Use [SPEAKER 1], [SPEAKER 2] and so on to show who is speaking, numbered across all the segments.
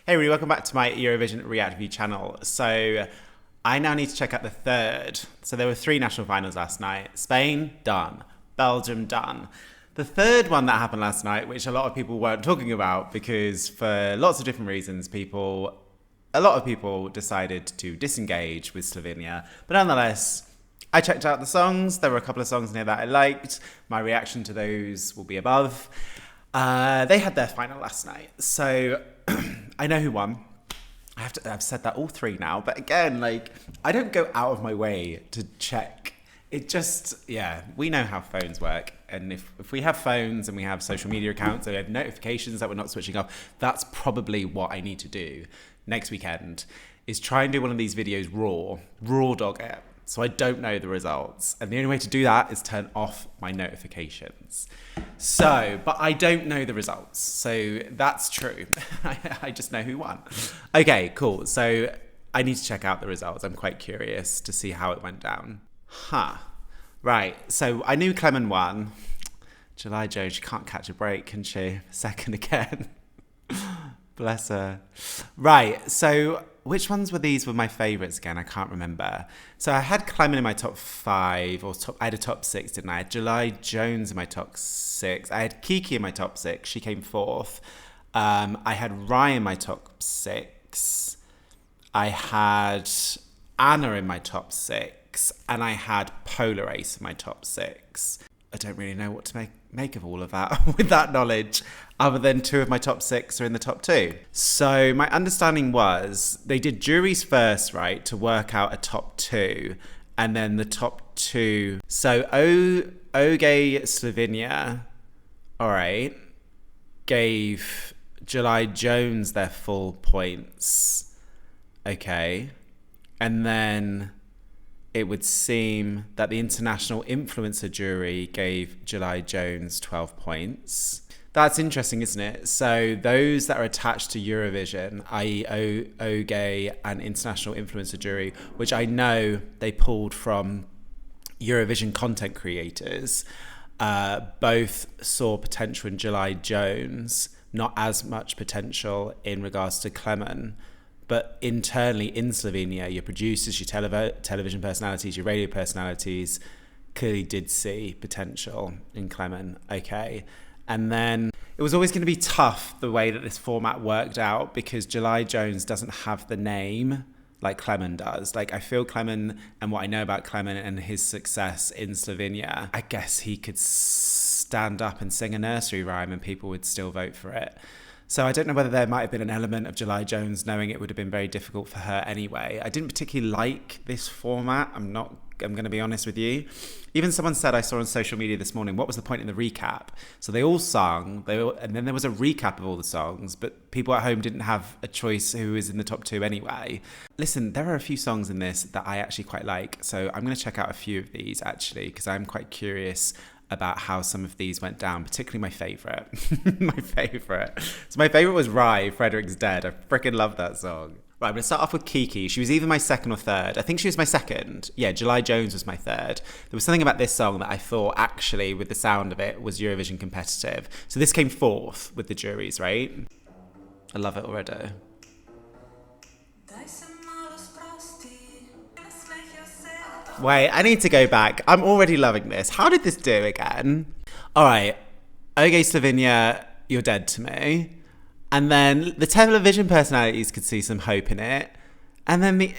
[SPEAKER 1] Hey everybody, welcome back to my Eurovision React Review channel. So I now need to check out the third. So there were 3 national finals last night. Spain, done. Belgium, done. The third one that happened last night, which a lot of people weren't talking about because for lots of different reasons, a lot of people decided to disengage with Slovenia. But nonetheless, I checked out the songs. There were a couple of songs in here that I liked. My reaction to those will be above. They had their final last night. So I know who won. I've said that all 3 now, but again, I don't go out of my way to check. It just, we know how phones work. And if we have phones and we have social media accounts and we have notifications that we're not switching off, that's probably what I need to do next weekend, is try and do one of these videos raw dog it. So I don't know the results. And the only way to do that is turn off my notifications. But I don't know the results. So that's true. I just know who won. Okay, cool. So I need to check out the results. I'm quite curious to see how it went down. Right. So I knew Klemen won. July Jones, she can't catch a break, can she? Second again. Bless her. Right. So which ones were my favourites again? I can't remember. So I had Klemen in my top 5, I had a top 6, didn't I? I had July Jones in my top 6. I had Kiki in my top 6. She came 4th. I had Ryan in my top 6. I had Anna in my top 6. And I had Polar Ace in my top 6. I don't really know what to make of all of that with that knowledge, other than 2 of my top 6 are in the top 2. So my understanding was they did juries first, right, to work out a top 2, and then the top 2. So Oge Slovenia, all right, gave July Jones their full points, okay, and then it would seem that the international influencer jury gave July Jones 12 points. That's interesting, isn't it? So those that are attached to Eurovision, i.e. OGAE and international influencer jury, which I know they pulled from Eurovision content creators, both saw potential in July Jones, not as much potential in regards to Klemen. But internally in Slovenia, your producers, your television personalities, your radio personalities clearly did see potential in Klemen. Okay. And then it was always going to be tough the way that this format worked out because July Jones doesn't have the name like Klemen does. I feel Klemen, and what I know about Klemen and his success in Slovenia, I guess he could stand up and sing a nursery rhyme and people would still vote for it. So I don't know whether there might have been an element of July Jones knowing it would have been very difficult for her anyway. I didn't particularly like this format. I'm going to be honest with you. Even someone said, I saw on social media this morning, what was the point in the recap? So they all sung, and then there was a recap of all the songs, but people at home didn't have a choice who was in the top 2 anyway. Listen, there are a few songs in this that I actually quite like. So I'm going to check out a few of these actually, because I'm quite curious about how some of these went down, particularly my favourite. So my favourite was Rye, Frederick's Dead. I freaking love that song. Right, I'm going to start off with Kiki. She was either my 2nd or 3rd. I think she was my 2nd. Yeah, July Jones was my 3rd. There was something about this song that I thought actually, with the sound of it, was Eurovision competitive. So this came 4th with the juries, right? I love it already. Wait, I need to go back. I'm already loving this. How did this do again? All right. Okay, Slovenia, you're dead to me. And then the television personalities could see some hope in it. And then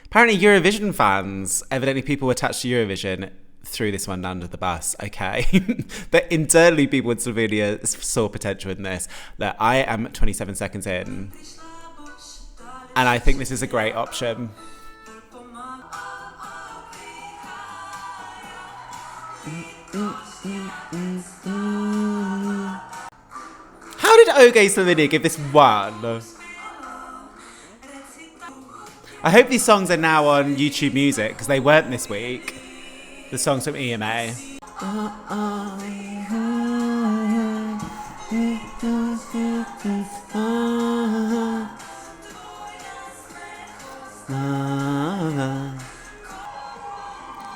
[SPEAKER 1] apparently Eurovision fans, evidently people attached to Eurovision, threw this one under the bus, okay? But internally people in Slovenia saw potential in this. That I am 27 seconds in. And I think this is a great option. How did Oge Slovenia give this 1? I hope these songs are now on YouTube Music because they weren't this week. The songs from EMA.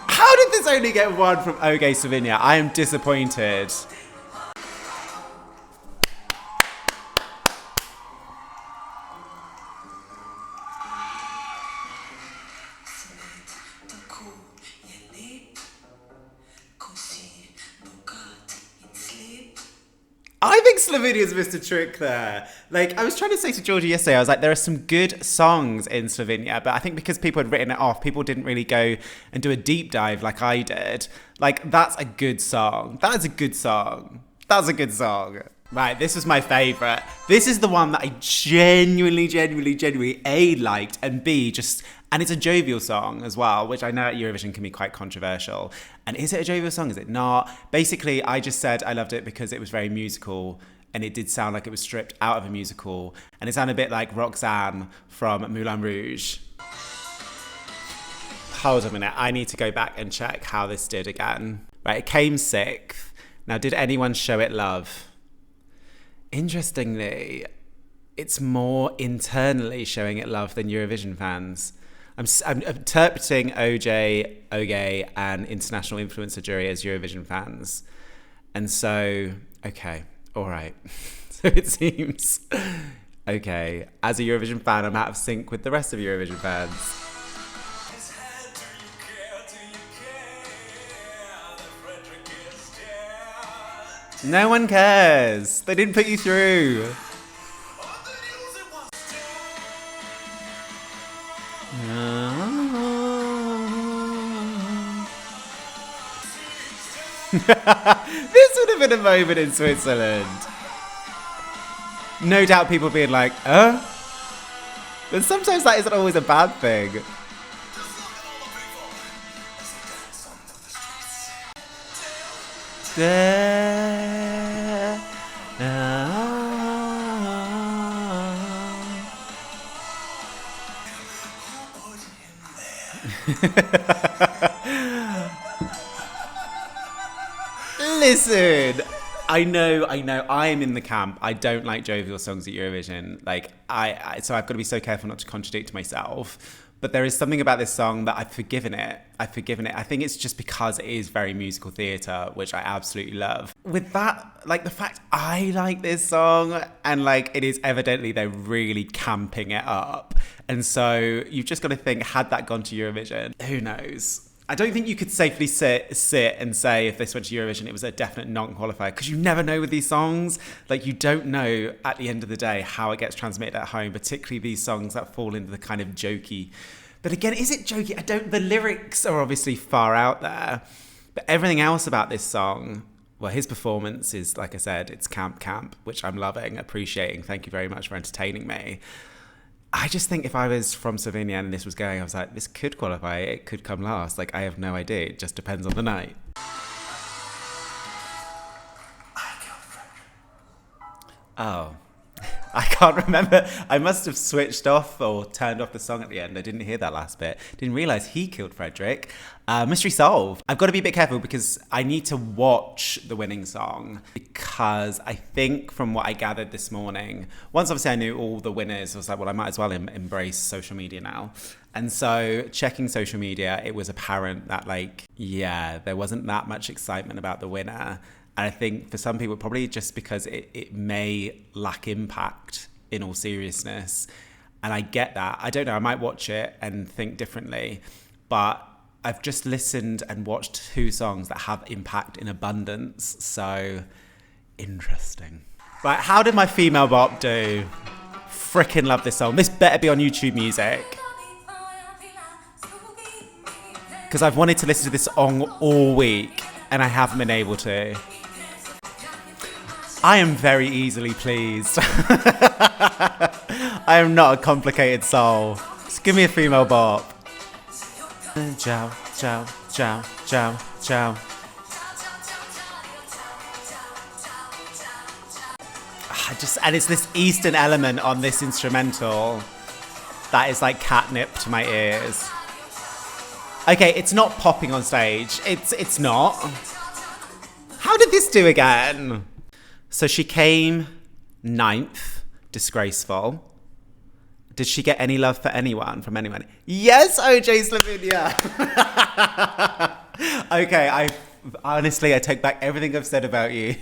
[SPEAKER 1] How did this only get 1 from Oge Slovenia? I am disappointed. I think Slovenia's missed a trick there. Like, I was trying to say to Georgia yesterday, I was like, there are some good songs in Slovenia, but I think because people had written it off, people didn't really go and do a deep dive like I did. Like, that's a good song. That is a good song. That's a good song. Right, this was my favourite. This is the one that I genuinely, A, liked, and B, and it's a jovial song as well, which I know at Eurovision can be quite controversial. And is it a jovial song? Is it not? Basically, I just said I loved it because it was very musical, and it did sound like it was stripped out of a musical, and it sounded a bit like Roxanne from Moulin Rouge. Hold on a minute, I need to go back and check how this did again. Right, it came 6th. Now, did anyone show it love? Interestingly, it's more internally showing it love than Eurovision fans. I'm interpreting OJ, Oge, and international influencer jury as Eurovision fans. And so, okay, all right. So it seems, okay, as a Eurovision fan, I'm out of sync with the rest of Eurovision fans. No one cares. They didn't put you through. This would have been a moment in Switzerland. No doubt people being like, But sometimes that isn't always a bad thing. Listen, I know, I am in the camp. I don't like jovial songs at Eurovision. Like, so I've got to be so careful not to contradict myself. But there is something about this song that I've forgiven it. I think it's just because it is very musical theatre, which I absolutely love. With that, like the fact I like this song, and like it is evidently they're really camping it up. And so you've just got to think, had that gone to Eurovision, who knows? I don't think you could safely sit and say if this went to Eurovision, it was a definite non-qualifier, because you never know with these songs. Like, you don't know at the end of the day how it gets transmitted at home, particularly these songs that fall into the kind of jokey. But again, is it jokey? The lyrics are obviously far out there, but everything else about this song, well, his performance is, like I said, it's camp, which I'm loving, appreciating. Thank you very much for entertaining me. I just think if I was from Slovenia and this was going, I was like, this could qualify, it could come last. Like, I have no idea. It just depends on the night. Oh, I can't remember. I must have switched off or turned off the song at the end. I didn't hear that last bit. Didn't realise he killed Frederick. Mystery solved. I've got to be a bit careful because I need to watch the winning song, because I think from what I gathered this morning, once obviously I knew all the winners, I was like, well, I might as well embrace social media now. And so checking social media, it was apparent that there wasn't that much excitement about the winner. And I think for some people, probably just because it may lack impact in all seriousness. And I get that. I don't know, I might watch it and think differently. But I've just listened and watched 2 songs that have impact in abundance. So, interesting. Right, how did my female bop do? Frickin' love this song. This better be on YouTube Music. Because I've wanted to listen to this song all week and I haven't been able to. I am very easily pleased. I am not a complicated soul. Just give me a female bop. Ciao, ciao, ciao, ciao, ciao. And it's this Eastern element on this instrumental that is like catnip to my ears. Okay, it's not popping on stage. It's not. How did this do again? So she came 9th, disgraceful. Did she get any love from anyone? Yes, OJ Slovenia. Okay, I take back everything I've said about you.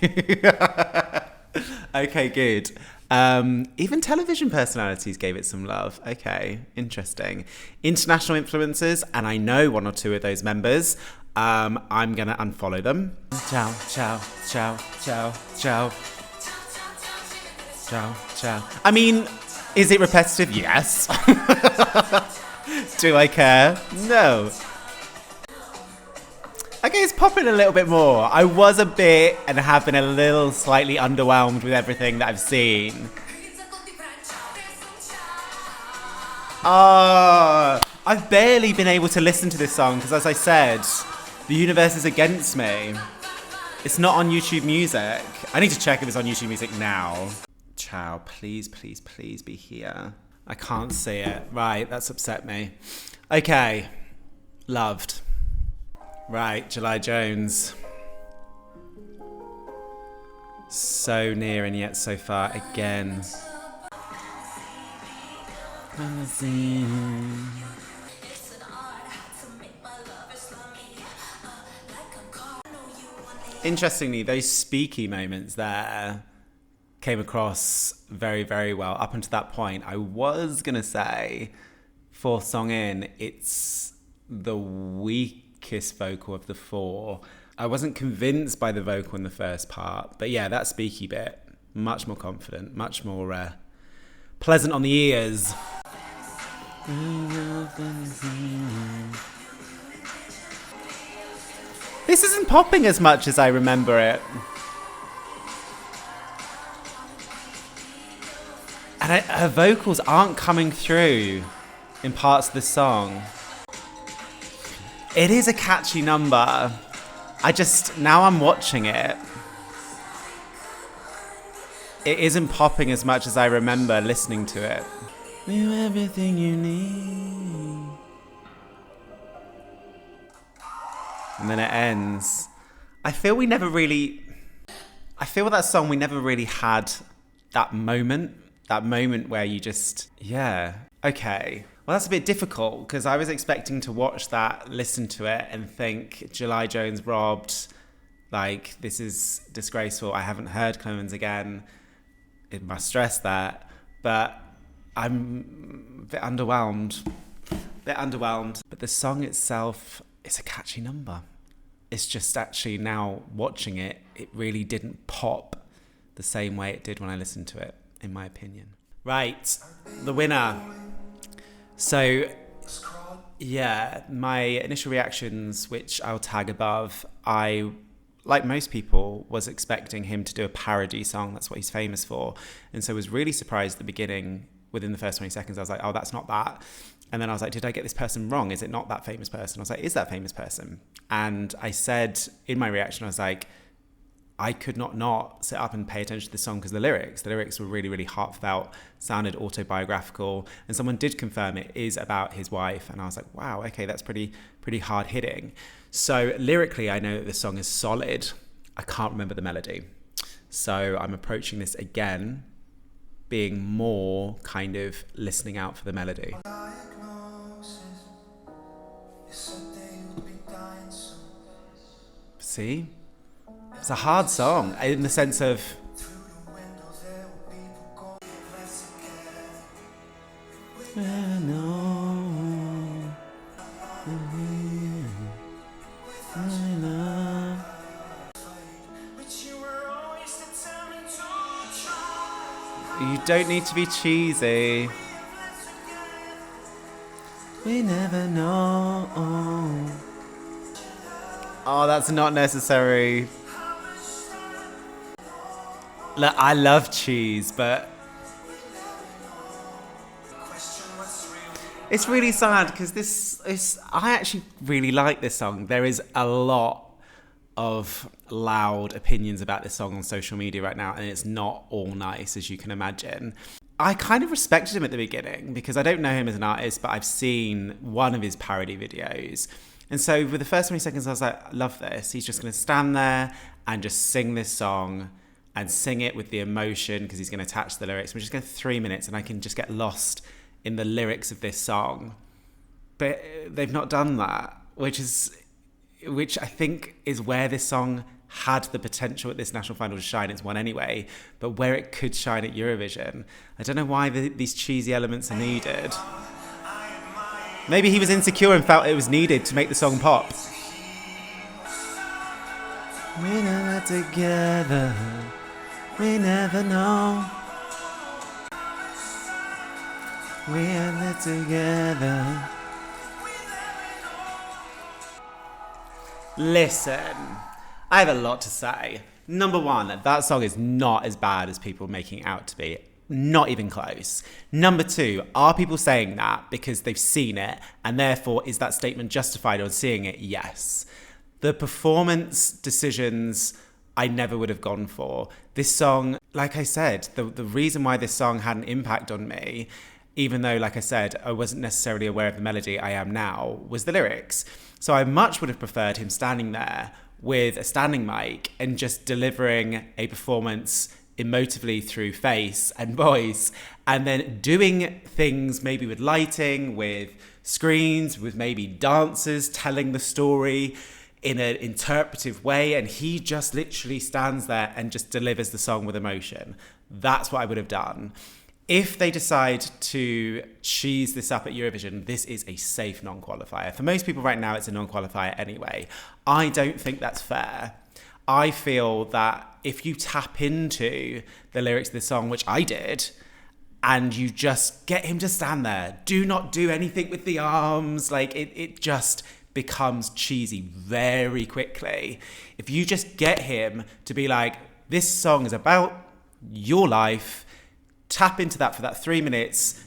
[SPEAKER 1] Okay, good. Even television personalities gave it some love. Okay, interesting. International influencers, and I know 1 or 2 of those members. I'm going to unfollow them. Ciao, ciao, ciao, ciao, ciao. Ciao, ciao. I mean, is it repetitive? Yes. Do I care? No. Okay, it's popping a little bit more. I was a bit and have been a little slightly underwhelmed with everything that I've seen. I've barely been able to listen to this song because, as I said, the universe is against me. It's not on YouTube Music. I need to check if it's on YouTube Music now. Ciao, please, please, please be here. I can't see it. Right, that's upset me. Okay, loved. Right, July Jones. So near and yet so far again. Interestingly, those speaky moments there came across very, very well. Up until that point, I was going to say, fourth song in, it's the weakest vocal of the four. I wasn't convinced by the vocal in the first part, but yeah, that speaky bit, much more confident, much more pleasant on the ears. This isn't popping as much as I remember it. And her vocals aren't coming through in parts of the song. It is a catchy number. Now I'm watching it. It isn't popping as much as I remember listening to it. You're everything you need. And then it ends. I feel with that song we never really had that moment where you just, yeah, okay. Well, that's a bit difficult because I was expecting to watch that, listen to it and think July Jones robbed, like, this is disgraceful. I haven't heard Klemen's again. It must stress that. But I'm a bit underwhelmed. But the song itself is a catchy number. It's just actually now watching it, it really didn't pop the same way it did when I listened to it, in my opinion. Right, the winner. So, yeah, my initial reactions, which I'll tag above, I, like most people, was expecting him to do a parody song. That's what he's famous for. And so I was really surprised at the beginning. Within the first 20 seconds, I was like, oh, that's not that. And then I was like, did I get this person wrong? Is it not that famous person? I was like, is that famous person? And I said in my reaction, I was like, I could not sit up and pay attention to the song because the lyrics were really, really heartfelt, sounded autobiographical. And someone did confirm it is about his wife. And I was like, wow, okay, that's pretty hard hitting. So lyrically, I know that this song is solid. I can't remember the melody. So I'm approaching this again, being more kind of listening out for the melody. See? It's a hard song in the sense of you don't need to be cheesy. We never know. Oh, that's not necessary. Look, I love cheese, but it's really sad because I actually really like this song. There is a lot of loud opinions about this song on social media right now, and it's not all nice, as you can imagine. I kind of respected him at the beginning because I don't know him as an artist, but I've seen one of his parody videos. And so with the first 20 seconds, I was like, I love this. He's just going to stand there and just sing this song and sing it with the emotion because he's going to attach the lyrics. We're just going 3 minutes and I can just get lost in the lyrics of this song. But they've not done that, which I think is where this song had the potential at this national final to shine. It's won anyway, but where it could shine at Eurovision. I don't know why these cheesy elements are needed. Maybe he was insecure and felt it was needed to make the song pop. We're not together. We never know. We are together. Listen, I have a lot to say. Number one, that song is not as bad as people are making it out to be. Not even close. Number two, are people saying that because they've seen it, and therefore is that statement justified on seeing it? Yes. The performance decisions I never would have gone for. This song, like I said, the reason why this song had an impact on me, even though, like I said, I wasn't necessarily aware of the melody I am now, was the lyrics. So I much would have preferred him standing there with a standing mic and just delivering a performance emotively through face and voice, and then doing things maybe with lighting, with screens, with maybe dancers telling the story in an interpretive way, and he just literally stands there and just delivers the song with emotion. That's what I would have done. If they decide to cheese this up at Eurovision, this is a safe non-qualifier. For most people right now, it's a non-qualifier anyway. I don't think that's fair. I feel that if you tap into the lyrics of this song, which I did, and you just get him to stand there, do not do anything with the arms, like it just becomes cheesy very quickly. If you just get him to be like, this song is about your life, tap into that for that 3 minutes,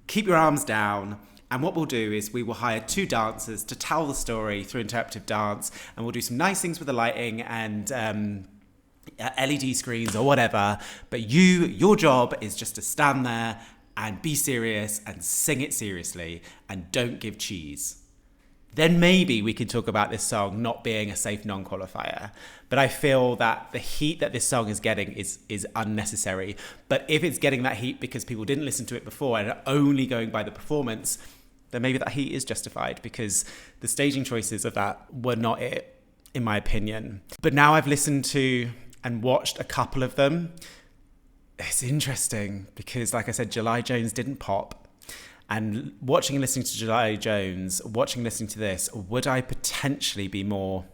[SPEAKER 1] keep your arms down, and what we'll do is we will hire 2 dancers to tell the story through interpretive dance, and we'll do some nice things with the lighting and LED screens or whatever, but your job is just to stand there and be serious and sing it seriously and don't give cheese. Then maybe we can talk about this song not being a safe non-qualifier. But I feel that the heat that this song is getting is unnecessary. But if it's getting that heat because people didn't listen to it before and are only going by the performance, then maybe that heat is justified, because the staging choices of that were not it, in my opinion. But now I've listened to and watched a couple of them. It's interesting because, like I said, July Jones didn't pop. And watching and listening to July Jones, watching and listening to this, would I potentially be more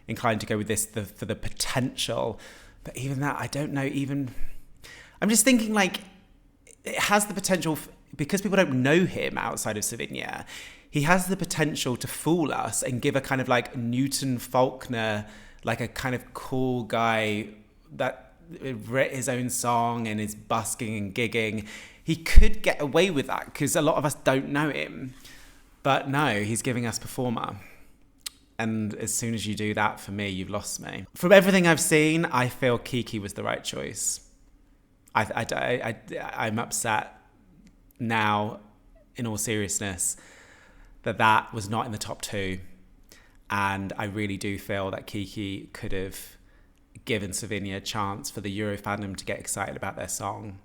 [SPEAKER 1] inclined to go with this for the potential? But even that, I don't know. I'm just thinking, like, it has the potential, because people don't know him outside of Slovenia, he has the potential to fool us and give a kind of like Newton Faulkner, like a kind of cool guy that wrote his own song and is busking and gigging. He could get away with that because a lot of us don't know him. But no, he's giving us performer. And as soon as you do that, for me, you've lost me. From everything I've seen, I feel Kiki was the right choice. I'm upset now, in all seriousness, that was not in the top 2. And I really do feel that Kiki could have given Slovenia a chance for the Euro fandom to get excited about their song.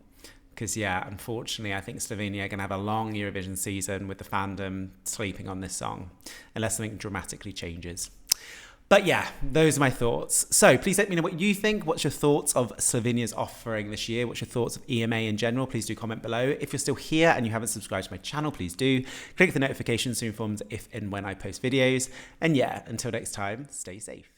[SPEAKER 1] Because, yeah, unfortunately, I think Slovenia are going to have a long Eurovision season with the fandom sleeping on this song, unless something dramatically changes. But yeah, those are my thoughts. So please let me know what you think. What's your thoughts of Slovenia's offering this year? What's your thoughts of EMA in general? Please do comment below. If you're still here and you haven't subscribed to my channel, please do. Click the notifications to be informed if and when I post videos. And yeah, until next time, stay safe.